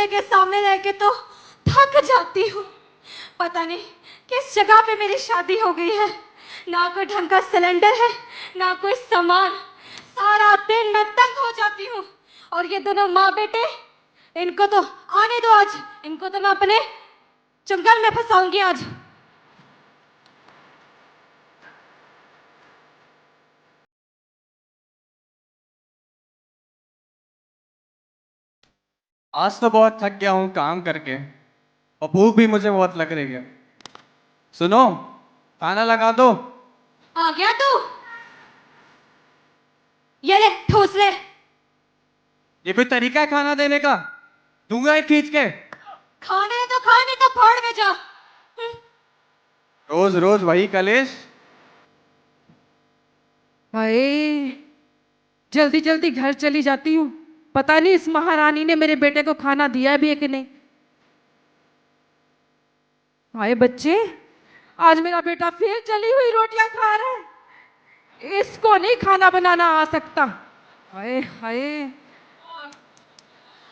बेटे के सामने रह के तो थक जाती हूँ। पता नहीं किस जगह पे मेरी शादी हो गई है। ना कोई ढंग का सिलेंडर है, ना कोई सामान। सारा दिन मैं तंग हो जाती हूँ। और ये दोनों माँ बेटे, इनको तो आने दो आज। इनको तो मैं अपने जंगल में फंसाऊंगी आज। आज तो बहुत थक गया हूँ काम करके और भूख भी मुझे बहुत लग रही है। सुनो, खाना लगा दो। आ गया तू? ये ले, ठूस ले। ये भी तरीका है खाना देने का? दूंगा एक खींच के। खाना है तो खाने तो भाड़ में जा। रोज रोज वही कलेश। हाय, जल्दी जल्दी घर चली जाती हूँ। पता नहीं इस महारानी ने मेरे बेटे को खाना दिया भी है कि नहीं। हाय बच्चे, आज मेरा बेटा फिर जली हुई रोटियां खा रहा है। इसको नहीं खाना बनाना आ सकता। हाय हाय।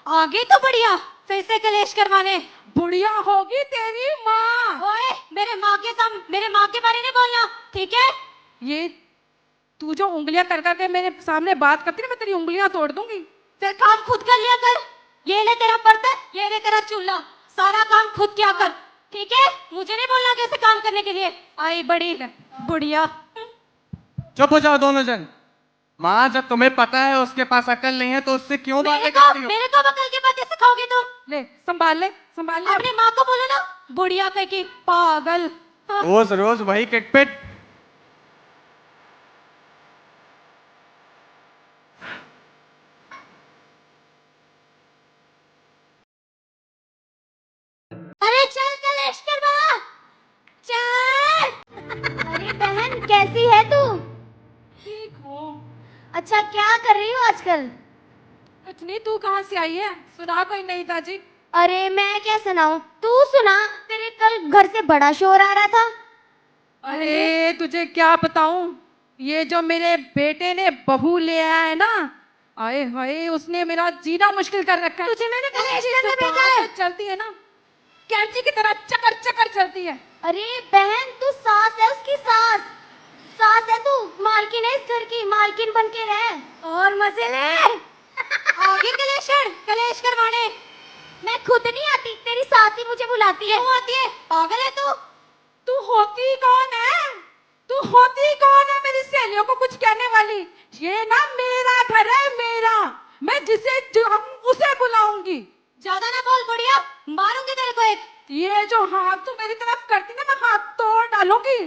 आ गई तो बढ़िया, फिर से कलेश करवाने। बुढ़िया होगी तेरी माँ। ओए, मेरे माँ के बारे में बोलना, ठीक है? ये तू जो उंगलियां कर करके मेरे सामने बात करती है ना, मैं तेरी उंगलियां तोड़ दूंगी। फिर काम खुद कर लिया कर। ये ले तेरा बर्तन, ये ले तेरा चूल्हा। सारा काम खुद किया कर, ठीक है? मुझे नहीं बोलना कैसे काम करने के लिए। आई बड़ी बुढ़िया। चुप हो जाओ दोनों जन। माँ, जब तुम्हें पता है उसके पास अकल नहीं है तो उससे क्यों बातें करती हो? मेरे को बकल के बातें सिखाओगे तुम? ले संभाल ले, संभाल ले। अपनी माँ को बोलो ना, बुढ़िया कह की पागल। हाँ। रोज रोज वही किटपिट। अरे चल कलेश करवा, चल। अरे बहन, कैसी है तू? ठीक हूँ। अच्छा, क्या कर रही हो आजकल? कुछ नहीं, तू कहाँ से आई है? सुना कोई नहीं ताजी। अरे मैं क्या सुनाऊं, तू सुना। तेरे कल घर से बड़ा शोर आ रहा था। अरे तुझे क्या बताऊं, ये जो मेरे बेटे ने बहू ले आया है ना, आए हाय, उसने मेरा जीना मुश्किल कर रखा है। तुझे मैंने कलेश उसकी करने भेजा जुबान है। जो चलती है ना, कैंची की तरह चकर चकर चलती है। अरे बहन, तू सास है उसकी, सास। सास है तू, मालकिन है इस घर की, मालकिन बन के रह और मजे ले। आगे कलेश करवाने। मैं खुद नहीं आती, तेरी सास ही मुझे बुलाती है। क्यों आती है? पागल है तू? तू होती कौन है? तू होती कौन है मेरी सहेलियों को कुछ कहने वाली? ये ना मेरा घर है, मेरा। मैं जिसे चाहूं उसे बुलाऊंगी। ज्यादा ना बोल बुढ़िया, मारूंगी तेरे को एक। ये जो हाथ तू मेरी तरफ करती ना, मैं हाथ तोड़ डालूंगी।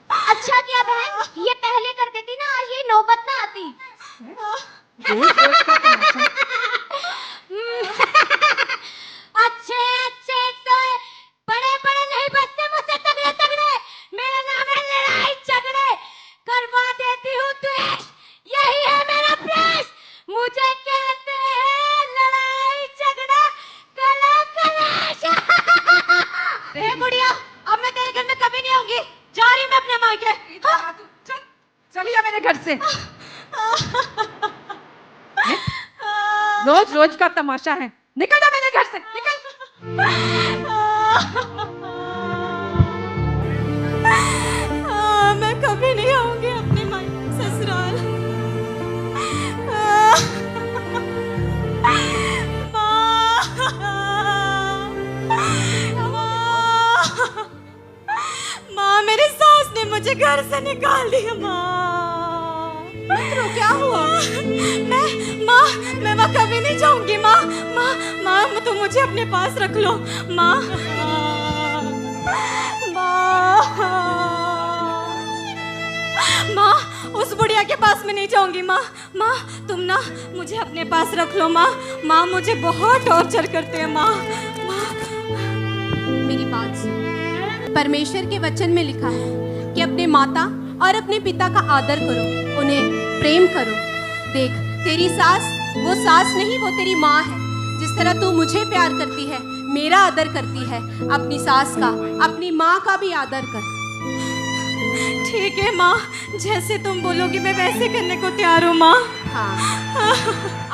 अच्छा किया बहन, ये पहले कर देती ना, आज ये नौबत ना आती। रोज रोज का तमाशा। अच्छे अच्छे तो बड़े बड़े नहीं बचते मुझसे, तगड़े तगड़े। मेरा नाम है लड़ाई झगड़े। करवा देती हूँ द्वेष, यही है मेरा प्यास। मुझे कहते हैं लड़ाई झगड़ा कला कलाश। ए बुढ़िया, अब मैं तेरे घर में कभी नहीं आऊंगी। जा रही मैं अपने मायके। चल चलिए मेरे घर से। रोज रोज का तमाशा है। निकल जा मेरे घर से, निकल। मैं कभी नहीं आऊंगी अपने ससुराल। माँ, मेरी सास ने मुझे घर से निकाल दिया। माँ, क्या हुआ? मैं वहाँ कभी नहीं जाऊंगी। माँ, तुम मुझे अपने पास रख लो। माँ, माँ, उस बुढ़िया के पास में नहीं जाऊंगी। माँ, तुम ना मुझे अपने पास रख लो। माँ, मुझे बहुत टॉर्चर करते हैं। माँ, मेरी बात सुन। परमेश्वर के वचन में लिखा है कि अपने माता और अपने पिता का आदर करो, उन्हें प्रेम करो। देख, तेरी सास वो सास नहीं, वो तेरी माँ है। जिस तरह तू मुझे प्यार करती है, मेरा आदर करती है, अपनी सास का, अपनी माँ का भी आदर कर। ठीक है माँ, जैसे तुम बोलोगी मैं वैसे करने को तैयार हूँ। माँ, हाँ,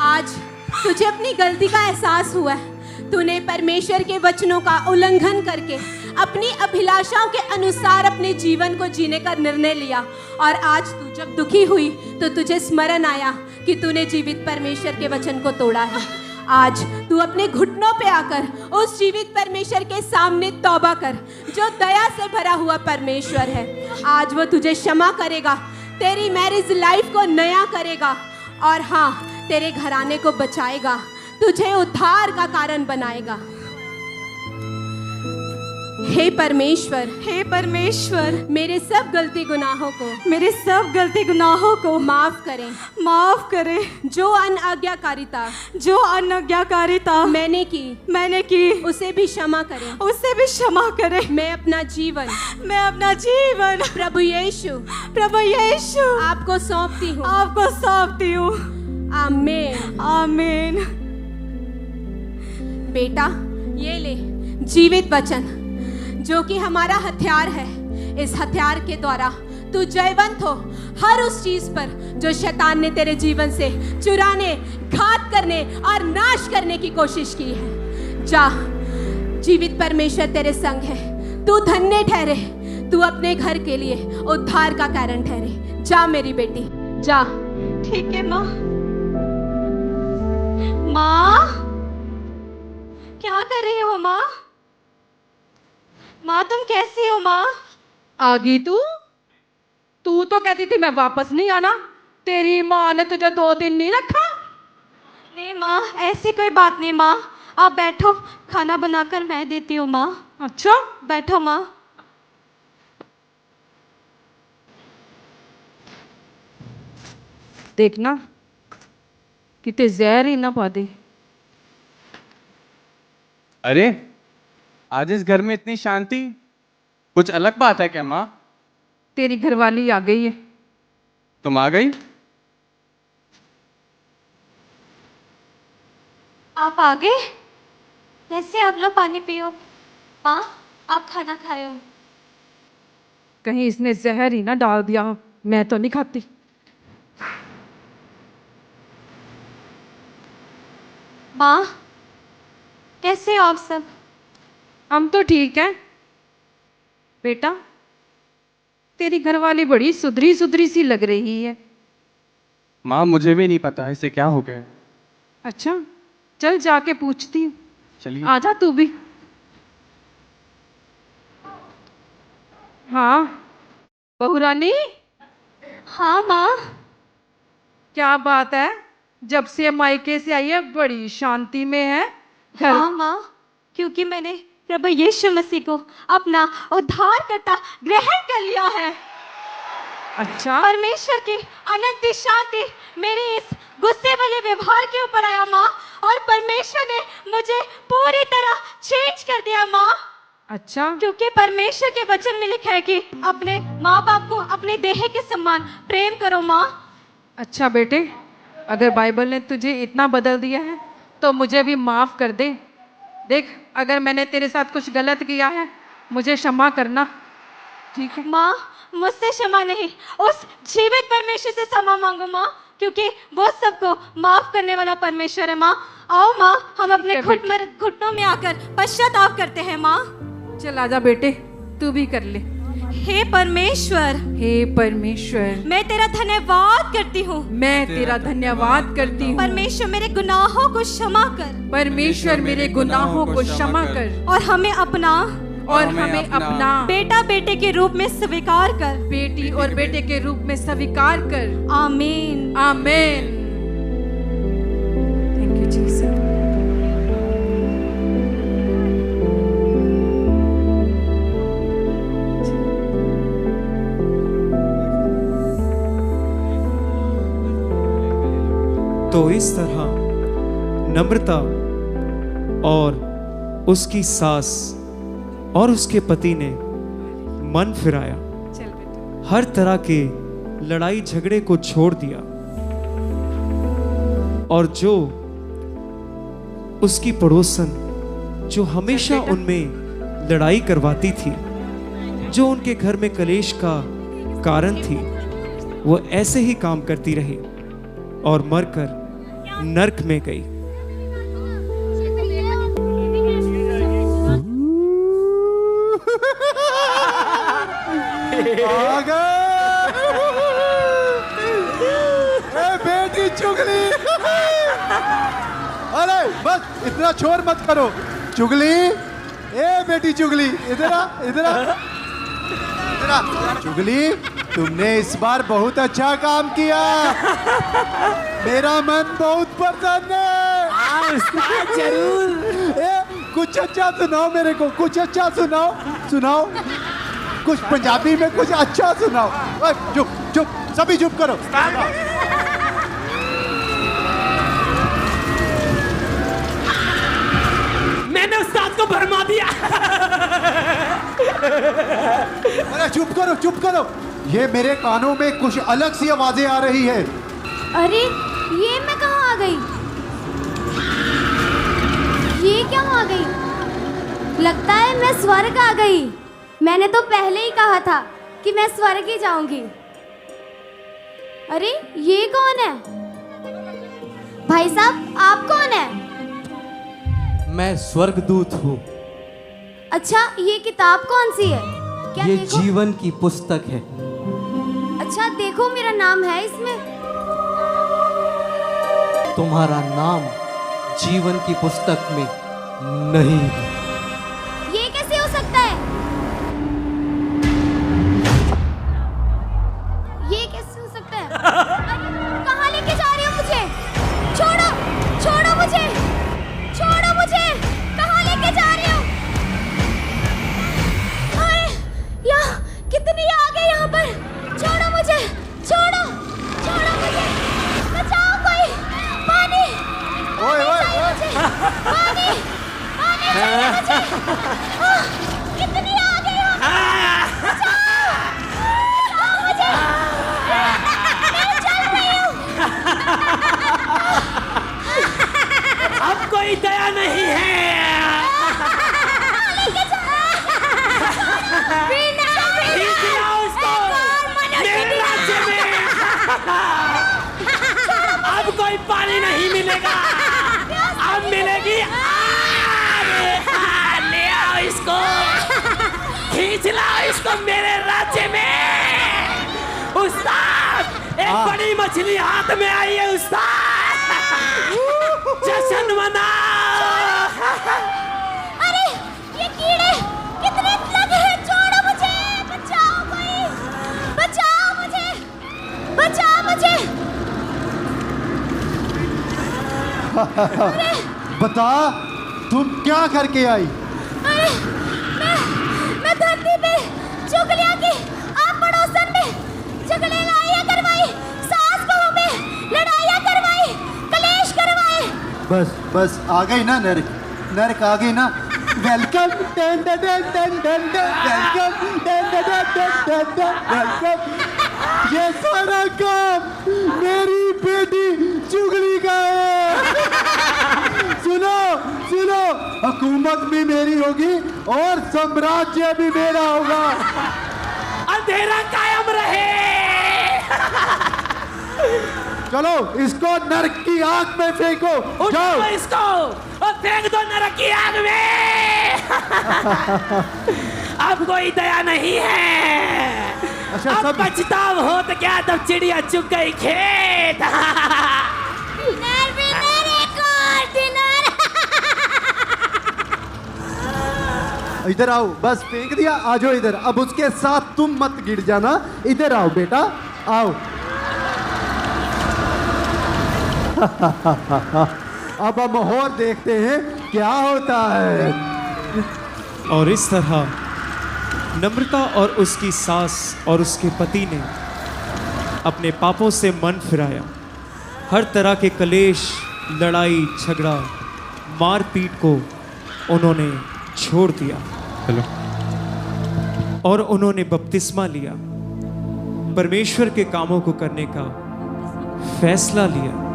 आज तुझे अपनी गलती का एहसास हुआ है। तूने परमेश्वर के वचनों का उल्लंघन करके अपनी अभिलाषाओं के अनुसार अपने जीवन को जीने का निर्णय लिया, और आज तू जब दुखी हुई तो तुझे स्मरण आया कि तूने जीवित परमेश्वर के वचन को तोड़ा है। आज तू अपने घुटनों पे आकर उस जीवित परमेश्वर के सामने तौबा कर, जो दया से भरा हुआ परमेश्वर है। आज वो तुझे क्षमा करेगा, तेरी मैरिज लाइफ को नया करेगा, और हाँ, तेरे घराने को बचाएगा, तुझे उद्धार का कारण बनाएगा। हे परमेश्वर, हे परमेश्वर, मेरे सब गलती गुनाहों को, मेरे सब गलती गुनाहों को माफ करें। माफ करें। जो अनाज्ञाकारिता जो अनाज्ञाकारिता मैंने की उसे भी क्षमा करें। उसे भी क्षमा करें। मैं अपना जीवन प्रभु यीशु आपको सौंपती हूँ। आमीन। आमीन। बेटा, ये ले जीवित वचन, जो कि हमारा हथियार है। इस हथियार के द्वारा तू जयवंत हो हर उस चीज पर जो शैतान ने तेरे जीवन से चुराने, घात करने और नाश करने की कोशिश की है। जा, जीवित परमेश्वर तेरे संग है। तू धन्य ठहरे, तू अपने घर के लिए उद्धार का कारण ठहरे। जा मेरी बेटी, जा। ठीक है माँ। माँ, क्या कर रही हो माँ? माँ, तुम कैसी हो माँ? आ गई तू तो कहती थी मैं वापस नहीं आना। तेरी माँ ने तुझे 2 दिन नहीं रखा। नहीं माँ, ऐसी कोई बात नहीं माँ। आप बैठो, खाना बनाकर मैं देती हूँ माँ। अच्छा, बैठो माँ। देखना कितने जहर ही ना पा दे। अरे, आज इस घर में इतनी शांति, कुछ अलग बात है क्या माँ? तेरी घरवाली आ गई है। तुम आ गई? आप आ गए? कैसे? आप लोग पानी पियो। माँ, आप खाना खाए हो? कहीं इसने जहर ही ना डाल दिया हो। मैं तो नहीं खाती। माँ, कैसे हो आप सब? हम तो ठीक हैं। बेटा, तेरी घरवाली बड़ी सुधरी सी लग रही है। माँ, मुझे भी नहीं पता इसे क्या हो गया। अच्छा, चल जाके पूछती हूँ। चलिए। आजा तू भी। हाँ बहू रानी, हाँ माँ। क्या बात है? जब से मायके से आई है बड़ी शांति में है घर। हाँ माँ, क्योंकि मैंने प्रभु यीशु मसीह को अपना उद्धारकर्ता ग्रहण कर लिया है। अच्छा, परमेश्वर की अनंत शांति मेरे इस गुस्से वाले व्यवहार के ऊपर आया माँ, और परमेश्वर ने मुझे पूरी तरह चेंज कर दिया माँ। अच्छा, क्योंकि परमेश्वर के वचन में लिखा है कि अपने माँ बाप को अपने देह के समान प्रेम करो माँ। अच्छा बेटे, अगर बाइबल ने तुझे इतना बदल दिया है तो मुझे भी माफ कर दे। देख, अगर मैंने तेरे साथ कुछ गलत किया है मुझे क्षमा करना, ठीक है? माँ, मुझसे क्षमा नहीं, उस जीवित परमेश्वर से क्षमा मांगो माँ, क्योंकि वो सबको माफ करने वाला परमेश्वर है माँ। आओ माँ, हम अपने घुटनों में आकर पश्चाताप करते हैं माँ। चल आजा बेटे, तू भी कर ले। हे परमेश्वर, हे परमेश्वर, मैं तेरा धन्यवाद करती हूँ। मैं तेरा धन्यवाद करती हूँ। परमेश्वर, मेरे गुनाहों को क्षमा कर। परमेश्वर, मेरे गुनाहों को क्षमा कर, और हमें अपना बेटा बेटे के रूप में स्वीकार कर। बेटी और बेटे के रूप में स्वीकार कर। आमीन। आमीन। Thank you Jesus. तो इस तरह नम्रता और उसकी सास और उसके पति ने मन फिराया, हर तरह के लड़ाई झगड़े को छोड़ दिया, और जो उसकी पड़ोसन जो हमेशा उनमें लड़ाई करवाती थी, जो उनके घर में कलेश का कारण थी, वो ऐसे ही काम करती रही और मरकर नरक में गई। इतना शोर मत करो। चुगली, ए बेटी चुगली, इधर आ, इधर आ, इधर आ। चुगली, तुमने इस बार बहुत अच्छा काम किया, मेरा मन बहुत प्रसन्न है। उस्ताद जरूर। ए, कुछ अच्छा सुनाओ मेरे को, कुछ अच्छा सुनाओ, सुनाओ कुछ पंजाबी में कुछ अच्छा सुनाओ। ओए, चुप चुप, सभी चुप करो। मैंने उस्ताद को भरमा दिया। अरे चुप करो, चुप करो। ये मेरे कानों में कुछ अलग सी आवाजें आ रही है। अरे ये मैं कहाँ आ गई? ये क्या आ गई? लगता है मैं स्वर्ग आ गई। मैंने तो पहले ही कहा था कि मैं स्वर्ग ही जाऊंगी। अरे ये कौन है? भाई साहब आप कौन है? मैं स्वर्गदूत हूँ। अच्छा ये किताब कौन सी है? क्या ये देखो? जीवन की पुस्तक है। अच्छा देखो मेरा नाम है इसमें। तुम्हारा नाम जीवन की पुस्तक में नहीं है। ये कैसे हो सकता है? ये कैसे हो सकता है? अरे, कहाँ लेके जा रहे हो मुझे? छोड़ो, छोड़ो मुझे, छोड़ो मुझे, कहाँ लेके जा रहे हो? अरे, यहाँ कितनी आ गए यहाँ पर? छोड़ो मुझे, छोड़ो, छोड़ो मुझे, बचाओ कोई, पानी, ओए ओए ओए, पानी, पानी चाहिए मुझे। कितनी आ गई यहाँ पर? बचाओ, बचाओ मुझे, मैं चल रही हूँ। अब कोई दया नहीं है। बिना खींच लाओ उसको मेरे राज्य में। अब कोई पानी नहीं मिलेगा, अब मिलेगी आग। ले आओ इसको, खींच लाओ इसको मेरे राज्य में। उस्ताद एक बड़ी मछली हाथ में आई है उस्ताद, जश्न मनाओ। अरे ये कीड़े कितने लगे हैं? छोड़ो मुझे, बचाओ कोई, बचाओ मुझे, बचाओ मुझे। बता तुम क्या करके आई? अरे मैं धरती पे चुगलियां की आप पड़ोसन में झगड़े लड़ाइयां करवाई, सास बहू में लड़ाइयां करवाई, कलेश करवाए। बस बस आ गई ना नर्क, नर्क आ गई ना। Welcome, done done done done done done, welcome, done done done done done done, welcome. ये सारा काम मेरी बेटी चुगली का है। सुनो सुनो, हुकूमत भी मेरी होगी और साम्राज्य भी मेरा होगा। अंधेरा कायम रहे। चलो इसको नर्क की आग में फेंको, उठाओ जाओ। इसको और फेंक दो नरक की आग में। अब कोई दया नहीं है। अच्छा, अब सब- पछताव हो तो क्या, तब चिड़िया चुग गई खेत। डिनर विनर, एक और डिनर। इधर आओ, बस फेंक दिया, आ जाओ इधर। अब उसके साथ तुम मत गिर जाना, इधर आओ बेटा, आओ। अब हम और देखते हैं क्या होता है। और इस तरह नम्रता और उसकी सास और उसके पति ने अपने पापों से मन फिराया। हर तरह के कलेश, लड़ाई झगड़ा, मारपीट को उन्होंने छोड़ दिया। चलो और उन्होंने बपतिस्मा लिया, परमेश्वर के कामों को करने का फैसला लिया।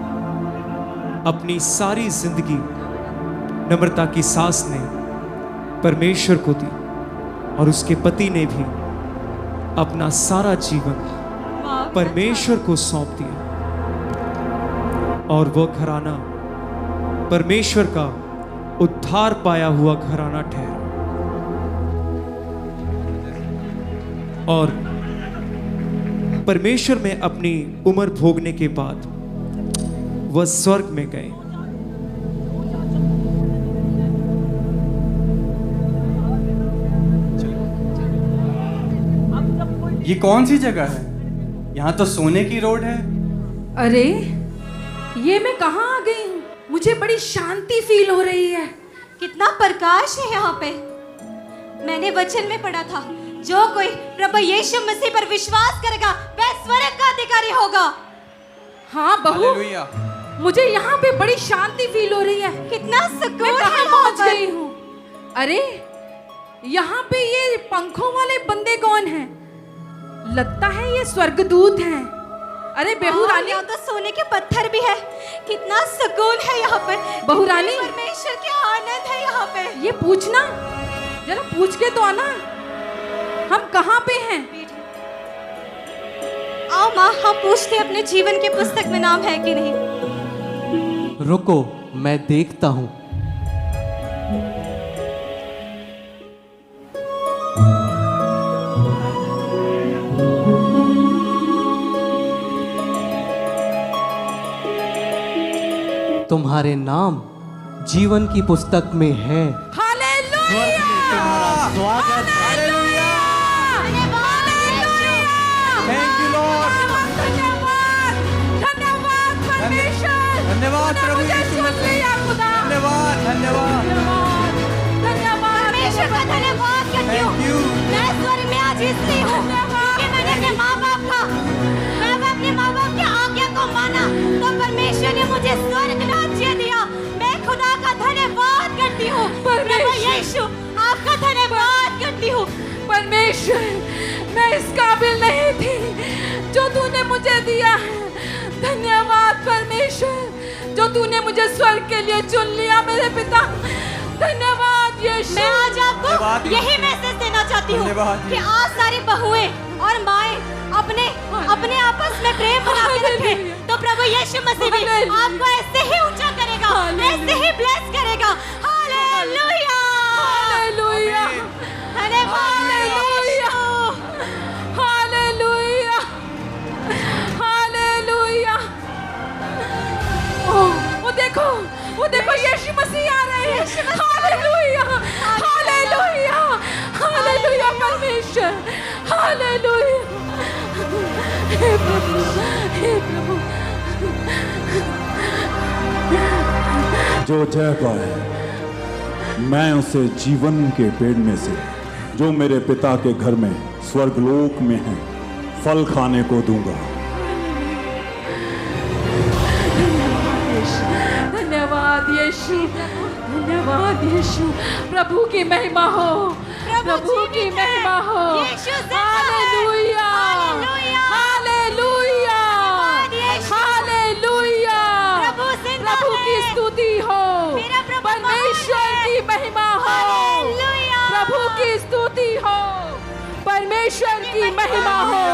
अपनी सारी जिंदगी नम्रता की सास ने परमेश्वर को दी और उसके पति ने भी अपना सारा जीवन परमेश्वर को सौंप दिया। और वो घराना परमेश्वर का उद्धार पाया हुआ घराना ठहरा। और परमेश्वर में अपनी उम्र भोगने के बाद वह स्वर्ग में गए ये कौन सी जगह है? यहाँ तो सोने की रोड है। अरे ये मैं कहाँ आ गई हूँ? मुझे बड़ी शांति फील हो रही है। कितना प्रकाश है यहाँ पे। मैंने वचन में पढ़ा था, जो कोई प्रभु यीशु मसीह पर विश्वास करेगा वह स्वर्ग का अधिकारी होगा। हाँ बहू, हालेलुया। मुझे यहाँ पे बड़ी शांति फील हो रही है। कितना सुकून मैं है कहाँ यहाँ पहुँच पर। गई हूँ? अरे यहाँ पे ये पंखों वाले बंदे कौन हैं? लगता है ये स्वर्गदूत हैं। अरे बहू रानी, यहाँ तो सोने के पत्थर भी है। कितना सुकून है यहाँ पर। बहू रानी, परमेश्वर के आनंद है यहाँ पे। ये पूछना, जरा पूछ के तो आना, हम कहाँ पे हैं? आओ माँ, हम पूछते अपने जीवन के पुस्तक में नाम है कि नहीं। रुको, मैं देखता हूँ। तुम्हारे नाम जीवन की पुस्तक में है। हालेलुया! स्वागत थैंक यू लॉर्ड। धन्यवाद, धन्यवाद परमेश्वर। धन्यवाद प्रभु यीशु मसीह। धन्यवाद, धन्यवाद, धन्यवाद परमेश्वर का धन्यवाद करती हूँ। Thank you. मैं स्वर्ग में आज इसलिए हूँ कि मैंने अपने माँ बाप की आज्ञा को माना, तो परमेश्वर ने मुझे स्वर्ग राज्य दिया। मैं खुदा का धन्यवाद करती हूँ। प्रभु यीशु, आपका धन्यवाद करती हूँ। परमेश्वर, मैं इस काबिल नहीं थी जो तूने मुझे दिया है। धन्यवाद परमेश्वर, जो तूने मुझे स्वर्ग के लिए चुन लिया मेरे पिता। धन्यवाद यीशु। मैं आज धन्यवाद। आपको यही मैसेज देना चाहती हूँ धन्यवाद। कि आज सारी बहुएं और माएं अपने आपस में प्रेम बना के रखें, तो प्रभु यीशु मसीह भी आपको ऐसे ही ऊंचा करेगा, ऐसे ही ब्लेस करेगा। हालेलुया, हालेलुया, धन्यवाद यीशु। Hallelujah, hallelujah. ओह, वो देखो यीशु मसीह आ रहे हैं। हालेलुया, हालेलुया, हालेलुया परमेश्वर, हालेलुया। हे प्रभु, हे प्रभु। जो जय पाए, मैं उसे जीवन के पेड़ में से जो मेरे पिता के घर में स्वर्गलोक में है फल खाने को दूंगा। धन्यवाद यीशु, धन्यवाद यीशु। प्रभु की महिमा हो, प्रभु की महिमा हो। Hallelujah, hallelujah, hallelujah. प्रभु की स्तुति हो, परमेश्वर की महिमा हो। प्रभु की स्तुति हो, परमेश्वर की महिमा हो।